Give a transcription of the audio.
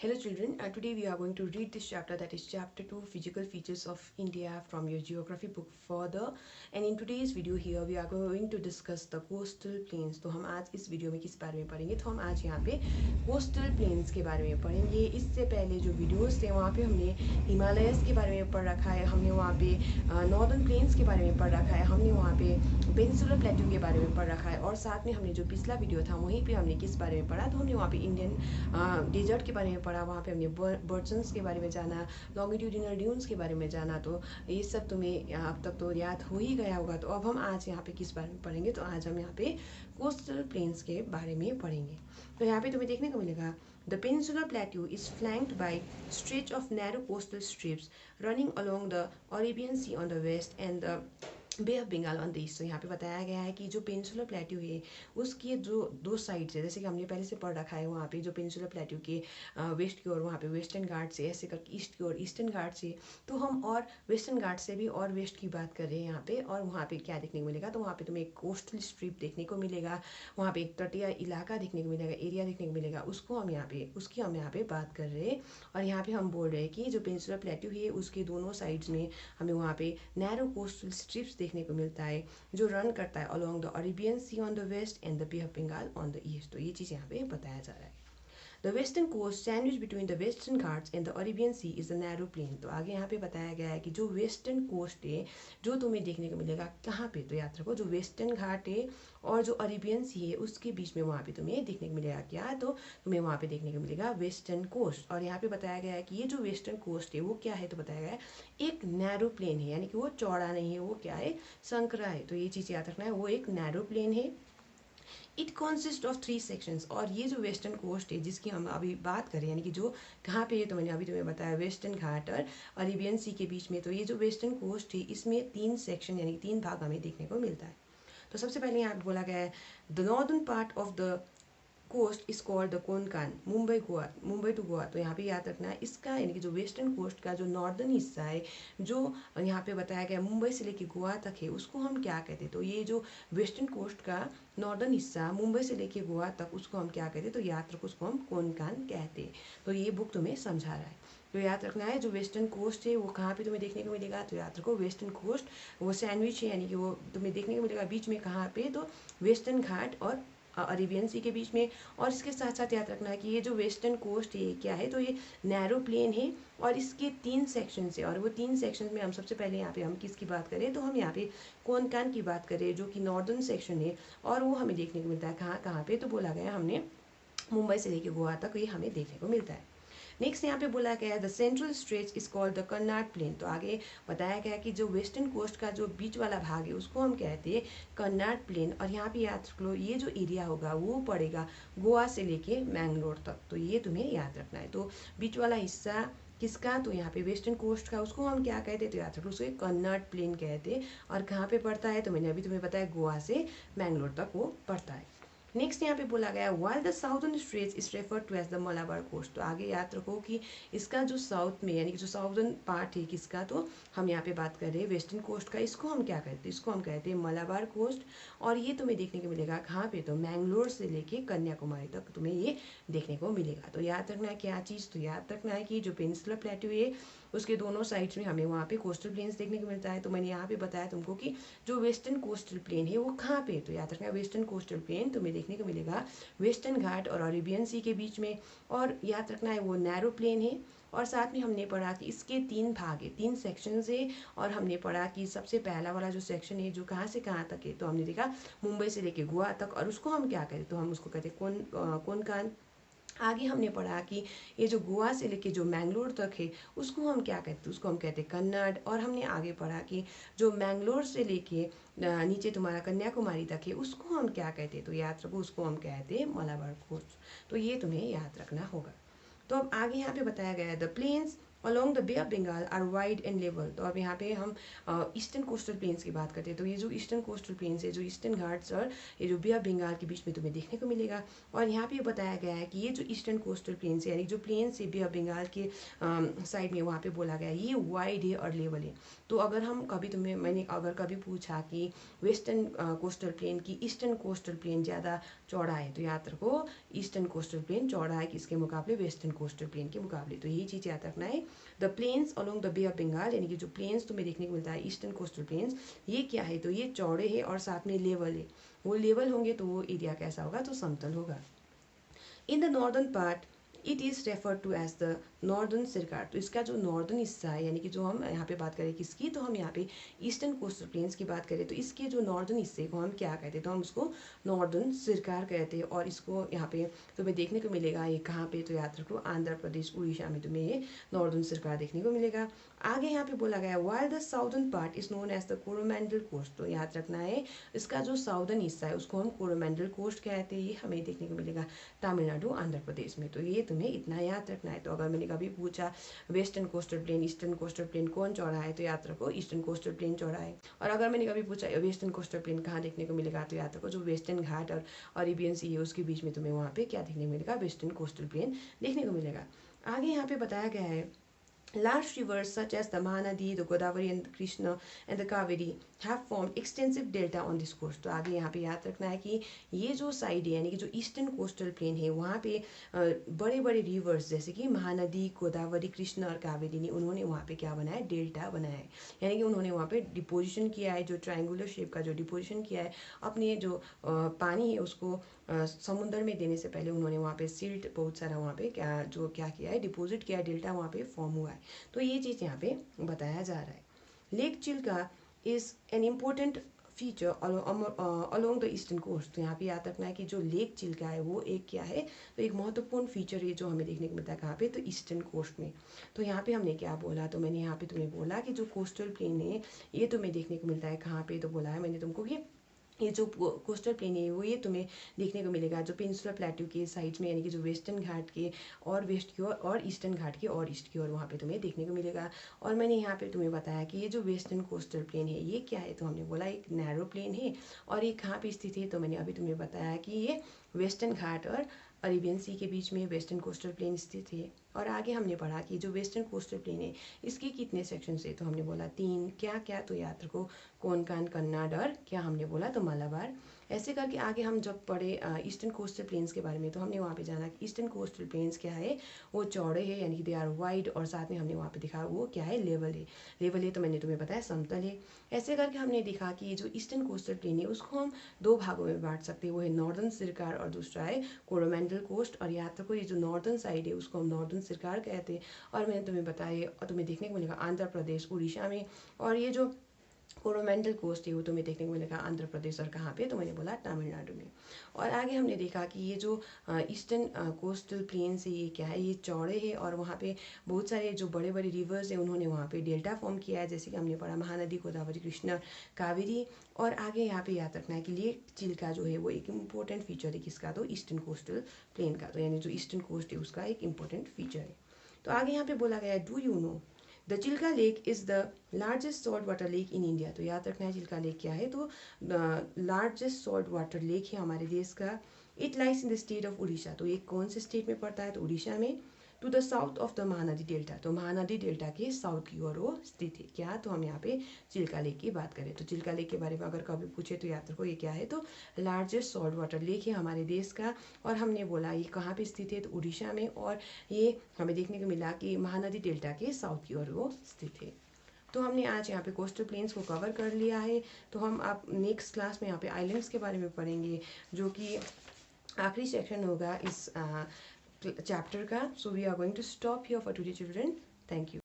Hello children, today we are going to read this chapter, that is chapter 2, Physical Features of India, from your geography book further. And in today's video here we are going to discuss the coastal plains. तो हम आज इस video में किस बारे में पढ़ेंगे, तो हम आज यहाँ पे कोस्टल प्लेन्स के बारे में पढ़ेंगे। इससे पहले जो वीडियोस थे वहाँ पे हमने हिमालयस के बारे में पढ़ रखा है, हमने वहाँ पे नॉर्दर्न प्लेन्स के बारे में पढ़ रखा है, हमने वहाँ पे पेनिनसुलर प्लेट्यू के बारे में पढ़ रखा है, और साथ में हमने जो पिछला वीडियो था वहीं पे हमने किस बारे में पढ़ा, तो हमने वहाँ पे इंडियन डेजर्ट के बारे में पढ़ा, वहाँ पे हमने बर्ड्सन्स के बारे में जाना, लॉन्गिट्यूडिनल ड्यून्स के बारे में जाना। तो ये सब तुम्हें अब तक तो याद हो ही गया होगा। तो अब हम आज यहाँ पे किस बारे में पढ़ेंगे, तो आज हम यहाँ पे कोस्टल प्लेन्स के बारे में पढ़ेंगे। तो यहाँ पे तुम्हें देखने को मिलेगा, The Peninsular Plateau is flanked by stretch of narrow coastal strips running along the Arabian Sea on the west and the Bay of Bengal on the east. तो यहाँ पे बताया गया है कि जो पेनिनसुलर प्लेट्यू है उसके जो दो साइड्स है, जैसे कि हमने पहले से पढ़ रखा है, वहाँ पे जो पेनिनसुलर प्लेट्यू के वेस्ट की ओर वहाँ पे वेस्टर्न घाट से, ऐसे करके ईस्ट की ओर ईस्टर्न घाट से, तो हम और वेस्टर्न घाट से भी और वेस्ट की बात कर रहे हैं यहाँ पे। और वहाँ पे क्या देखने को मिलेगा, तो वहाँ पे तुम्हें एक कोस्टल स्ट्रिप देखने को मिलेगा, वहाँ पे एक तटीय इलाका देखने को मिलेगा, एरिया देखने को मिलेगा, उसको हम यहाँ पे उसकी हम यहाँ पे बात कर रहे हैं। और यहाँ पे हम बोल रहे हैं कि जो पेनिनसुलर प्लेट्यू है उसके दोनों साइड्स में हमें वहाँ पे नैरो कोस्टल स्ट्रिप्स देखने को मिलता है, जो रन करता है along the Arabian Sea on the west and the Bay of Bengal on the east. तो ये चीज़ यहाँ पे बताया जा रहा है। The western coast sandwiched between the Western Ghats and the Arabian Sea is a narrow plain। तो आगे यहाँ पे बताया गया है कि जो वेस्टर्न कोस्ट है जो तुम्हें देखने को मिलेगा कहाँ पे, तो याद रखो जो वेस्टर्न घाट है और जो अरेबियन सी है उसके बीच में वहाँ पे तुम्हें देखने को मिलेगा क्या, तो तुम्हें वहाँ पे देखने को मिलेगा वेस्टर्न कोस्ट। और यहाँ पे बताया गया है कि ये जो वेस्टर्न कोस्ट है वो क्या है, तो बताया गया है एक नैरो प्लेन है, यानी कि वो चौड़ा नहीं है, वो क्या है, संकरा है। तो ये चीज़ याद रखना है, वो एक नैरो प्लेन है। It consist of 3 sections. और ये जो वेस्टर्न कोस्ट है जिसकी हम अभी बात करें, यानी कि जो कहाँ पे है, तो मैंने अभी तुम्हें बताया वेस्टर्न घाट और अरेबियन सी के बीच में, तो ये जो वेस्टर्न कोस्ट है इसमें 3 सेक्शन यानी 3 भाग हमें देखने को मिलता है। तो सबसे पहले यहाँ पे बोला गया है, the northern part of the coast is called the Konkan, Mumbai Goa, Mumbai to Goa. तो यहाँ पे याद रखना है इसका, यानी कि जो वेस्टर्न कोस्ट का जो नॉर्दर्न हिस्सा है जो यहाँ पे बताया गया मुंबई से लेके गोवा तक है, उसको हम क्या कहते हैं, तो ये जो वेस्टर्न कोस्ट का नॉर्दर्न हिस्सा मुंबई से लेके गोवा तक उसको हम क्या कहते हैं, तो याद रखो उसको हम कोनकान कहते हैं। तो ये बुक तुम्हें समझा रहा है। तो याद रखना है जो वेस्टर्न कोस्ट है वो कहाँ पे तुम्हें देखने को मिलेगा, तो याद रखो वेस्टर्न कोस्ट वो सैंडविच है, यानी कि वो तुम्हें देखने को मिलेगा बीच में कहाँ पे, तो वेस्टर्न घाट और अरेबियन सी के बीच में। और इसके साथ साथ याद रखना है कि ये जो वेस्टर्न कोस्ट है क्या है, तो ये नैरो प्लेन है और इसके 3 सेक्शन है, और वो 3 सेक्शन में हम सबसे पहले यहाँ पे हम किसकी बात करें, तो हम यहाँ पे कोनकान की बात करें जो कि नॉर्दर्न सेक्शन है, और वो हमें देखने को मिलता है कहाँ कहाँ पे, तो बोला गया हमने मुंबई से लेकर गोवा तक ये हमें देखने को मिलता है। नेक्स्ट यहाँ पे बोला गया है the central stretch is called the Karnatak plain. तो आगे बताया गया कि जो वेस्टर्न कोस्ट का जो बीच वाला भाग है उसको हम कहते हैं कर्नाट प्लेन। और यहाँ पे याद रख लो ये जो एरिया होगा वो पड़ेगा गोवा से लेके मैंगलोर तक। तो ये तुम्हें याद रखना है। तो बीच वाला हिस्सा किसका, तो यहाँ पे वेस्टर्न कोस्ट का, उसको हम क्या कहते हैं, तो याद रखो उसको कर्नाट प्लेन कहते हैं। और कहाँ पे पड़ता है, तो मैंने अभी तुम्हें बताया गोवा से मैंगलोर तक वो पड़ता है। नेक्स्ट यहाँ पे बोला गया while the southern stretch is refer to as the Malabar coast. तो आगे याद रखो कि इसका जो साउथ में यानी कि जो साउथर्न पार्ट है किसका, तो हम यहाँ पे बात कर रहे हैं वेस्टर्न कोस्ट का, इसको हम क्या कहते हैं, इसको हम कहते हैं मलाबार कोस्ट। और ये तुम्हें देखने को मिलेगा कहाँ पे, तो मैंगलोर से लेके कन्याकुमारी तक तुम्हें ये देखने को मिलेगा। तो याद रखना है क्या चीज़, तो याद रखना है कि जो पेनिनसुलर प्लेट्यू है उसके दोनों साइड्स में हमें वहाँ पे कोस्टल प्लेन्स देखने को मिलता है। तो मैंने यहाँ पे बताया तुमको कि जो वेस्टर्न कोस्टल प्लेन है वो कहाँ पे, तो याद रखना है वेस्टर्न कोस्टल प्लेन तुम्हें देखने को मिलेगा वेस्टर्न घाट और अरेबियन सी के बीच में। और याद रखना है वो नैरो प्लेन है। और साथ में हमने पढ़ा कि इसके 3 भाग है, 3 सेक्शंस है। और हमने पढ़ा कि सबसे पहला वाला जो सेक्शन है जो कहाँ से कहाँ तक है, तो हमने देखा मुंबई से लेके गोवा तक, और उसको हम क्या कहते, तो हम उसको कहते कोनकान। आगे हमने पढ़ा कि ये जो गोवा से लेके जो मैंगलोर तक है उसको हम क्या कहते हैं, उसको हम कहते हैं कन्नड़। और हमने आगे पढ़ा कि जो मैंगलोर से लेके नीचे तुम्हारा कन्याकुमारी तक है उसको हम क्या कहते हैं, तो याद रखो उसको हम कहते हैं मलाबार कोस्ट। तो ये तुम्हें याद रखना होगा। तो अब आगे यहाँ पे बताया गया है the plains along the Bay of Bengal are wide and level. तो अब यहाँ पे हम ईस्टर्न कोस्टल प्लेन्स की बात करते हैं। तो ये जो ईस्टर्न कोस्टल प्लेन्स है, जो ईस्टर्न घाट्स और ये जो बे ऑफ बंगाल के बीच में तुम्हें देखने को मिलेगा। और यहाँ पे बताया गया है कि ये जो ईस्टर्न कोस्टल प्लेन्स है, यानी जो प्लेन्स है बे ऑफ बंगाल के साइड में, वहाँ पे बोला गया है ये वाइड है और लेवल है। तो अगर हम कभी मैंने अगर कभी पूछा कि वेस्टर्न कोस्टल प्लेन की ईस्टर्न कोस्टल प्लेन ज़्यादा चौड़ा है, तो याद रखो ईस्टर्न कोस्टल प्लेन चौड़ा है किसके मुकाबले, वेस्टर्न कोस्टल प्लेन के मुकाबले। तो यही चीज़ याद रखना है। The plains along the Bay of Bengal, यानी कि जो प्लेन्स तुम्हें देखने को मिलता है ईस्टर्न कोस्टल प्लेन्स, ये क्या है, तो ये चौड़े है और साथ में लेवल है। वो लेवल होंगे तो वो एरिया कैसा होगा, तो समतल होगा। In the northern part it is refer to as the northern Circars. तो इसका जो नॉर्दर्न हिस्सा है, यानी कि जो हम यहाँ पे बात करें किसकी, तो हम यहाँ पे ईस्टर्न कोस्टल प्लेन्स की बात करें, तो इसके जो नॉर्दर्न हिस्से को हम क्या कहते हैं, तो हम उसको नॉर्दर्न सिरकार कहते हैं। और इसको यहाँ पे तुम्हें देखने को मिलेगा, ये कहाँ पे, तो याद रखो आंध्र प्रदेश उड़ीसा में तुम्हें ये नॉर्दर्न सिरकार देखने को मिलेगा। आगे यहाँ पे बोला गया while the southern part is known as the Coromandel coast. तो याद रखना है इसका जो साउदर्न हिस्सा है उसको हम कोरोमंडल कोस्ट कहते हैं। ये हमें देखने को मिलेगा तमिलनाडु आंध्र प्रदेश में। तो ये तुम्हें इतना याद रखना है। तो अगर मैंने कभी पूछा western coastal plain eastern coastal plain कौन चौड़ा है, तो याद रखो ईस्टर्न कोस्टल प्लेन चौड़ा है। और अगर मैंने कभी पूछा वेस्टर्न कोस्टल प्लेन कहाँ देखने को मिलेगा, तो याद रखो जो वेस्टर्न घाट और अरेबियन सी है उसके बीच में तुम्हें वहाँ पे क्या देखने को मिलेगा, वेस्टर्न कोस्टल प्लेन देखने को मिलेगा। आगे यहाँ पे बताया गया है large rivers such as the Mahanadi, the Godavari and the Krishna and the Kaveri have formed extensive delta on this coast। तो आगे यहाँ पे याद रखना है कि ये जो साइड है, यानी कि जो ईस्टर्न कोस्टल प्लेन है, वहाँ पे बड़े बड़े रिवर्स जैसे कि महानदी, गोदावरी, कृष्ण और कावेरी ने उन्होंने वहाँ पे क्या बनाया, डेल्टा बनाया है। यानी कि उन्होंने वहाँ पे डिपोजिशन किया है, जो ट्रायंगुलर शेप का जो डिपोजिशन किया है, अपने जो पानी है उसको समुद्र में देने से पहले उन्होंने वहाँ पे सिल्ट बहुत सारा वहाँ पे क्या किया है, डिपॉजिट किया है, डेल्टा वहाँ पे फॉर्म हुआ है। तो ये चीज़ यहाँ पे बताया जा रहा है। Lake Chilka is an important feature along the eastern coast. तो यहाँ पे याद रखना है कि जो लेक चिल्का है वो एक क्या है, तो एक महत्वपूर्ण फीचर है जो हमें देखने को मिलता है कहाँ पे, तो ईस्टर्न कोस्ट में। तो यहाँ पे हमने क्या बोला, तो मैंने यहाँ पे तुम्हें बोला कि जो कोस्टल प्लेन है ये तुम्हें देखने को मिलता है कहाँ पे, तो बोला है मैंने तुमको कि ये जो कोस्टल प्लेन है वो ये तुम्हें देखने को मिलेगा जो पेनिनसुलर प्लेटू के साइड्स में, यानी कि जो वेस्टर्न घाट के और वेस्ट की ओर और ईस्टर्न घाट के और ईस्ट की ओर वहाँ पे तुम्हें देखने को मिलेगा। और मैंने यहाँ पे तुम्हें बताया कि ये जो वेस्टर्न कोस्टल प्लेन है ये क्या है, तो हमने बोला एक नैरो प्लेन है और ये कहाँ पे स्थित है, तो मैंने अभी तुम्हें बताया कि ये वेस्टर्न घाट और अरेबियन सी के बीच में वेस्टर्न कोस्टल प्लेन स्थित है। और आगे हमने पढ़ा कि जो वेस्टर्न कोस्टल प्लेन है इसके कितने सेक्शन है, तो हमने बोला 3। क्या क्या, तो याद रखो कोंकण, कन्नाड और क्या हमने बोला, तो मलाबार। ऐसे करके आगे हम जब पढ़े ईस्टर्न कोस्टल प्लेन्स के बारे में, तो हमने वहाँ पे जाना कि ईस्टर्न कोस्टल प्लेन्स क्या है, वो चौड़े हैं, यानी कि दे आर वाइड, और साथ में हमने वहाँ पे दिखा वो क्या है, लेवल है। लेवल है तो मैंने तुम्हें बताया समतल है। ऐसे करके हमने दिखा कि ये जो ईस्टर्न कोस्टल प्लेन है उसको हम 2 भागों में बांट सकते हैं, वो है नॉर्दर्न सिरकार और दूसरा है कोरोमंडल कोस्ट। और याद रखो ये जो नॉर्दर्न साइड है उसको हम नॉर्दर्न सिरकार कहते हैं। और मैंने तुम्हें बताया और तुम्हें देखने को मिलेगा आंध्र प्रदेश उड़ीसा में, और ये जो कोरोमंडल कोस्ट है वो तुम्हें देखने को मिलेगा आंध्र प्रदेश और कहाँ पे, तो मैंने बोला तमिलनाडु में। और आगे हमने देखा कि ये जो ईस्टर्न कोस्टल प्लेन्स है ये क्या है, ये चौड़े हैं और वहाँ पे बहुत सारे जो बड़े बड़े रिवर्स हैं उन्होंने वहाँ पे डेल्टा फॉर्म किया है, जैसे कि हमने पढ़ा महानदी, गोदावरी, कृष्णा, कावेरी। और आगे यहाँ पे याद रखना है कि लेक चिल्का जो है वो एक इम्पोर्टेंट फीचर है किसका, तो ईस्टर्न कोस्टल प्लेन का। तो यानी जो ईस्टर्न कोस्ट है उसका एक इम्पोर्टेंट फीचर है। तो आगे यहाँ पे बोला गया है do you know the Chilka lake is the largest salt water lake in India. तो याद रखना है चिल्का लेक क्या है, तो लार्जेस्ट सॉल्ट वाटर लेक है हमारे देश का। It lies in the state of Orissa. तो ये कौन से स्टेट में पड़ता है, तो उड़ीसा में। To the south of the Mahanadi delta. तो महानदी डेल्टा के साउथ की ओर वो स्थित है। क्या, तो हम यहाँ पे चिल्का लेक की बात करें तो चिल्का लेक के बारे में अगर कभी पूछे तो याद रखो ये क्या है, तो लार्जेस्ट सॉल्ट वाटर लेक है हमारे देश का। और हमने बोला ये कहाँ पे स्थित है, तो उड़ीसा में। और ये हमें देखने को मिला कि महानदी डेल्टा के साउथ की ओर वो स्थित है। तो हमने आज यहाँ पे कोस्टल प्लेन्स को कवर कर लिया है। तो हम आप नेक्स्ट क्लास में यहाँ पे आइलैंड्स के बारे में पढ़ेंगे जो कि आखिरी सेक्शन होगा इस चैप्टर का। So we are going to stop here for today children. Thank you.